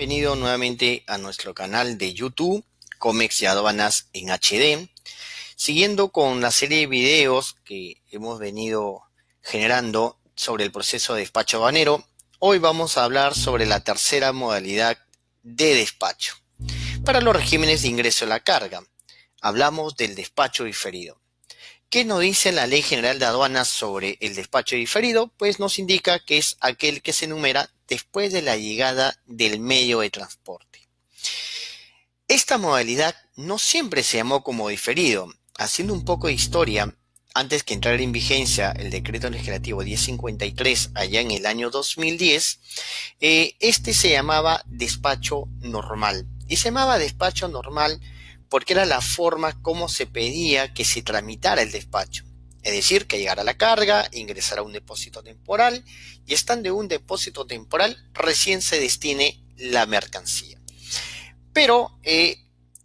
Bienvenido nuevamente a nuestro canal de YouTube, Comex y Aduanas en HD. Siguiendo con la serie de videos que hemos venido generando sobre el proceso de despacho aduanero, hoy vamos a hablar sobre la tercera modalidad de despacho. Para los regímenes de ingreso de la carga, hablamos del despacho diferido. ¿Qué nos dice la Ley General de Aduanas sobre el despacho diferido? Pues nos indica que es aquel que se enumera después de la llegada del medio de transporte. Esta modalidad no siempre se llamó como diferido. Haciendo un poco de historia, antes que entrara en vigencia el Decreto Legislativo 1053 allá en el año 2010, este se llamaba despacho normal. Y se llamaba despacho normal porque era la forma como se pedía que se tramitara el despacho. Es decir, que llegara la carga, ingresara a un depósito temporal y estando en un depósito temporal recién se destine la mercancía. Pero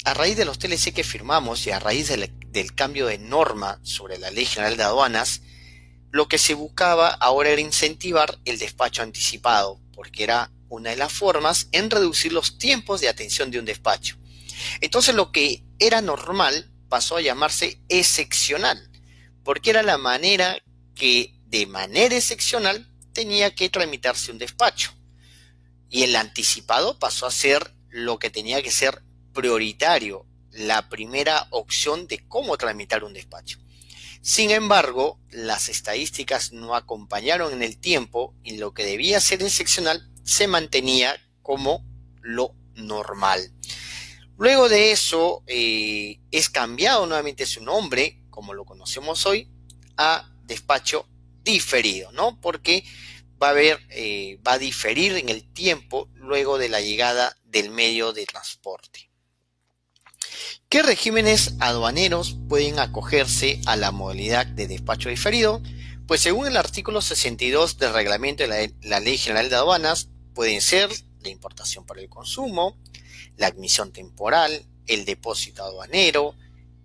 a raíz de los TLC que firmamos y a raíz del cambio de norma sobre la Ley General de Aduanas, lo que se buscaba ahora era incentivar el despacho anticipado, porque era una de las formas en reducir los tiempos de atención de un despacho. Entonces lo que era normal pasó a llamarse excepcional, porque era la manera que de manera excepcional tenía que tramitarse un despacho. Y el anticipado pasó a ser lo que tenía que ser prioritario, la primera opción de cómo tramitar un despacho. Sin embargo, las estadísticas no acompañaron en el tiempo y lo que debía ser excepcional se mantenía como lo normal. Luego de eso es cambiado nuevamente su nombre, como lo conocemos hoy, a despacho diferido, ¿no? Porque va a diferir en el tiempo luego de la llegada del medio de transporte. ¿Qué regímenes aduaneros pueden acogerse a la modalidad de despacho diferido? Pues según el artículo 62 del reglamento de la Ley General de Aduanas, pueden ser la importación para el consumo, la admisión temporal, el depósito aduanero,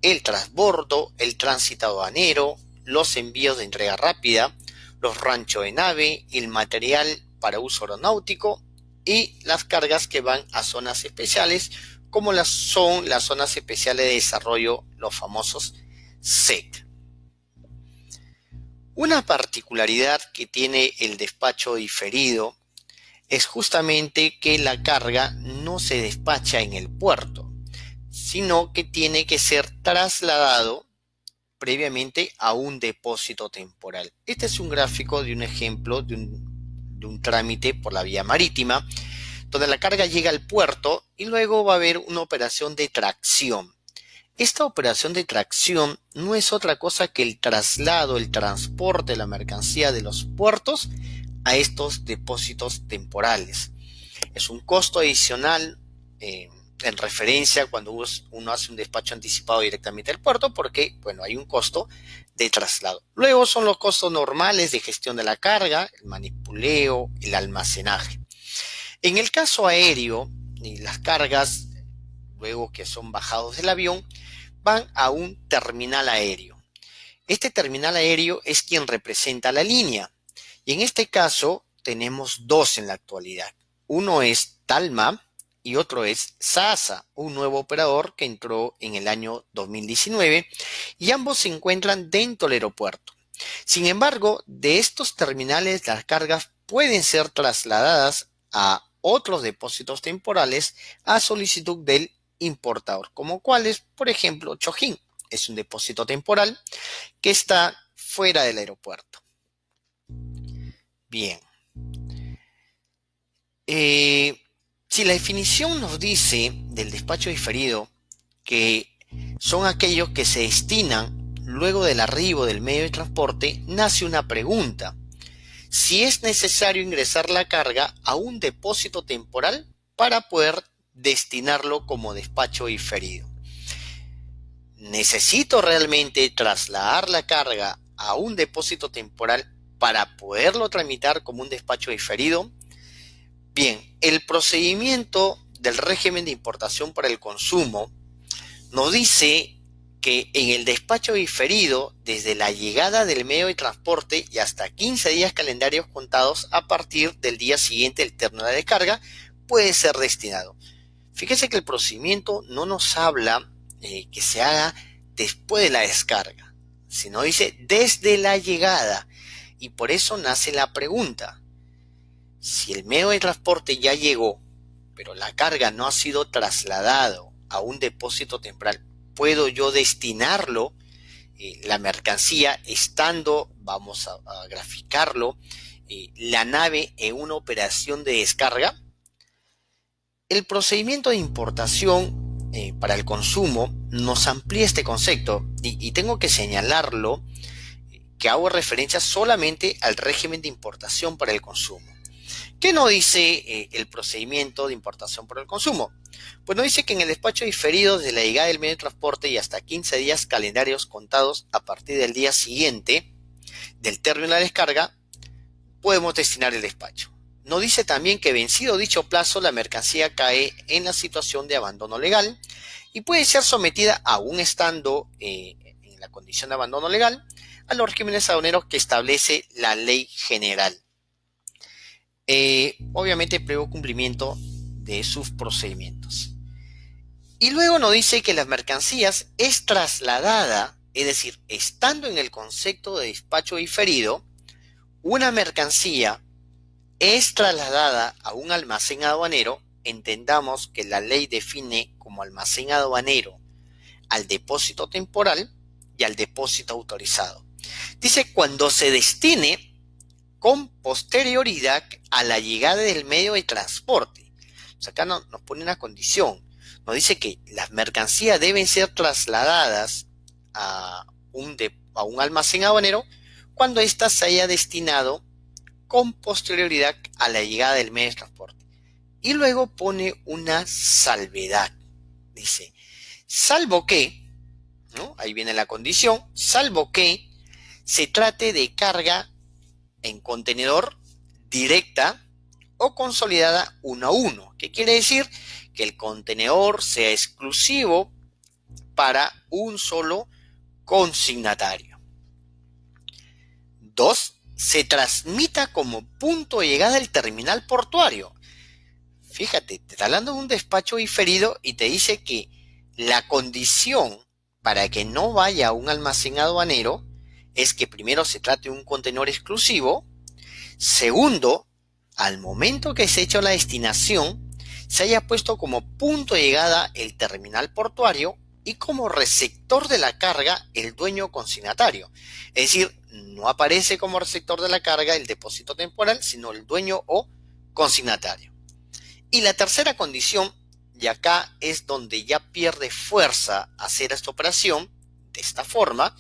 el transbordo, el tránsito aduanero, los envíos de entrega rápida, los ranchos de nave, el material para uso aeronáutico y las cargas que van a zonas especiales, como son las zonas especiales de desarrollo, los famosos ZEC. Una particularidad que tiene el despacho diferido es justamente que la carga no se despacha en el puerto, sino que tiene que ser trasladado previamente a un depósito temporal. Este es un gráfico de un ejemplo de un trámite por la vía marítima, donde la carga llega al puerto y luego va a haber una operación de tracción. Esta operación de tracción no es otra cosa que el traslado, el transporte de la mercancía de los puertos a estos depósitos temporales. Es un costo adicional en referencia cuando uno hace un despacho anticipado directamente al puerto porque, bueno, hay un costo de traslado. Luego son los costos normales de gestión de la carga, el manipuleo, el almacenaje. En el caso aéreo, las cargas, luego que son bajados del avión, van a un terminal aéreo. Este terminal aéreo es quien representa la línea. Y en este caso tenemos dos en la actualidad. Uno es Talma y otro es SASA, un nuevo operador que entró en el año 2019 y ambos se encuentran dentro del aeropuerto. Sin embargo, de estos terminales las cargas pueden ser trasladadas a otros depósitos temporales a solicitud del importador, como cuáles, por ejemplo, Chojín, es un depósito temporal que está fuera del aeropuerto. Bien. Si la definición nos dice del despacho diferido que son aquellos que se destinan luego del arribo del medio de transporte, nace una pregunta. Si es necesario ingresar la carga a un depósito temporal para poder destinarlo como despacho diferido. ¿Necesito realmente trasladar la carga a un depósito temporal para poderlo tramitar como un despacho diferido? Bien, el procedimiento del régimen de importación para el consumo nos dice que en el despacho diferido, desde la llegada del medio de transporte y hasta 15 días calendarios contados a partir del día siguiente del término de descarga, puede ser destinado. Fíjese que el procedimiento no nos habla que se haga después de la descarga, sino dice desde la llegada. Y por eso nace la pregunta. Si el medio de transporte ya llegó, pero la carga no ha sido trasladado a un depósito temporal, ¿puedo yo destinarlo, la mercancía, estando, vamos a graficarlo, la nave en una operación de descarga? El procedimiento de importación para el consumo nos amplía este concepto y tengo que señalarlo que hago referencia solamente al régimen de importación para el consumo. ¿Qué nos dice el procedimiento de importación para el consumo? Pues nos dice que en el despacho diferido desde la llegada del medio de transporte y hasta 15 días calendarios contados a partir del día siguiente del término de la descarga, podemos destinar el despacho. Nos dice también que vencido dicho plazo, la mercancía cae en la situación de abandono legal y puede ser sometida, aún estando en la condición de abandono legal, a los regímenes aduaneros que establece la ley general. Obviamente previo cumplimiento de sus procedimientos. Y luego nos dice que las mercancías es trasladada, es decir, estando en el concepto de despacho diferido, una mercancía es trasladada a un almacén aduanero. Entendamos que la ley define como almacén aduanero al depósito temporal y al depósito autorizado. Dice cuando se destine con posterioridad a la llegada del medio de transporte. O sea, acá nos pone una condición. Nos dice que las mercancías deben ser trasladadas a un almacén aduanero cuando ésta se haya destinado con posterioridad a la llegada del medio de transporte. Y luego pone una salvedad. Dice, salvo que, ¿no? Ahí viene la condición, salvo que se trate de carga en contenedor directa o consolidada uno a uno. ¿Qué quiere decir? Que el contenedor sea exclusivo para un solo consignatario. 2. Se transmita como punto de llegada el terminal portuario. Fíjate, te está hablando de un despacho diferido y te dice que la condición para que no vaya a un almacén aduanero es que primero se trate de un contenedor exclusivo. Segundo, al momento que se ha hecho la destinación, se haya puesto como punto de llegada el terminal portuario y como receptor de la carga el dueño consignatario. Es decir, no aparece como receptor de la carga el depósito temporal, sino el dueño o consignatario. Y la tercera condición, y acá es donde ya pierde fuerza hacer esta operación, de esta forma,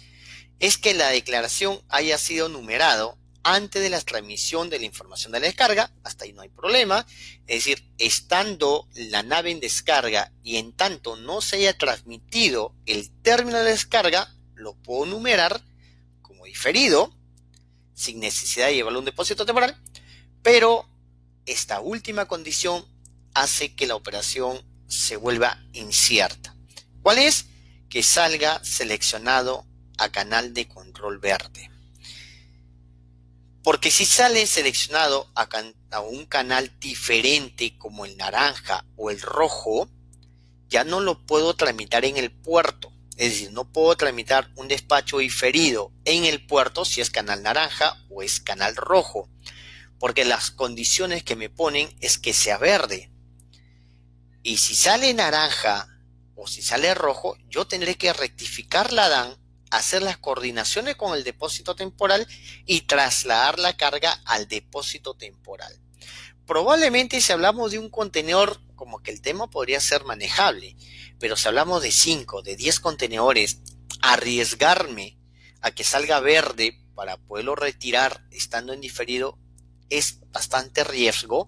es que la declaración haya sido numerado antes de la transmisión de la información de la descarga. Hasta ahí no hay problema. Es decir, estando la nave en descarga y en tanto no se haya transmitido el término de la descarga, lo puedo numerar como diferido, sin necesidad de llevarlo a un depósito temporal, pero esta última condición hace que la operación se vuelva incierta. ¿Cuál es? Que salga seleccionado a canal de control verde. Porque si sale seleccionado a un canal diferente como el naranja o el rojo, ya no lo puedo tramitar en el puerto. Es decir, no puedo tramitar un despacho diferido en el puerto si es canal naranja o es canal rojo. Porque las condiciones que me ponen es que sea verde. Y si sale naranja o si sale rojo, yo tendré que rectificar la DAN, hacer las coordinaciones con el depósito temporal y trasladar la carga al depósito temporal. Probablemente si hablamos de un contenedor, como que el tema podría ser manejable, pero si hablamos de 5, de 10 contenedores, arriesgarme a que salga verde para poderlo retirar estando en diferido es bastante riesgo,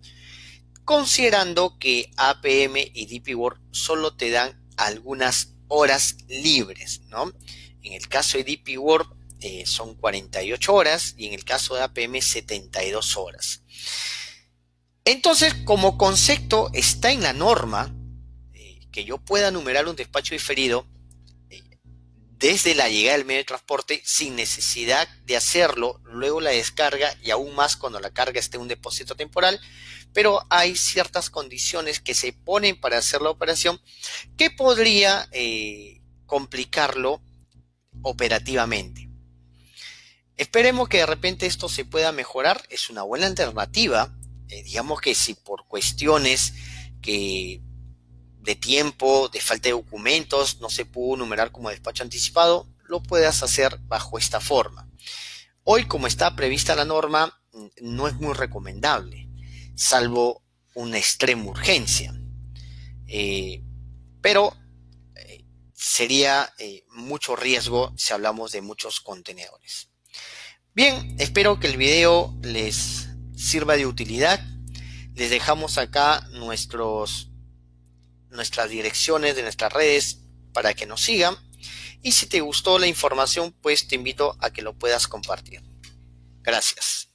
considerando que APM y DP World solo te dan algunas horas libres, ¿no? En el caso de DP World son 48 horas y en el caso de APM 72 horas. Entonces, como concepto está en la norma que yo pueda numerar un despacho diferido desde la llegada del medio de transporte sin necesidad de hacerlo luego la descarga y aún más cuando la carga esté en un depósito temporal, pero hay ciertas condiciones que se ponen para hacer la operación que podría complicarlo operativamente. Esperemos que de repente esto se pueda mejorar. Es una buena alternativa. Digamos que si por cuestiones que de tiempo, de falta de documentos, no se pudo numerar como despacho anticipado, lo puedas hacer bajo esta forma. Hoy, como está prevista la norma, no es muy recomendable, salvo una extrema urgencia. Pero sería mucho riesgo si hablamos de muchos contenedores. Bien, espero que el video les sirva de utilidad. Les dejamos acá nuestras direcciones de nuestras redes para que nos sigan. Y si te gustó la información, pues te invito a que lo puedas compartir. Gracias.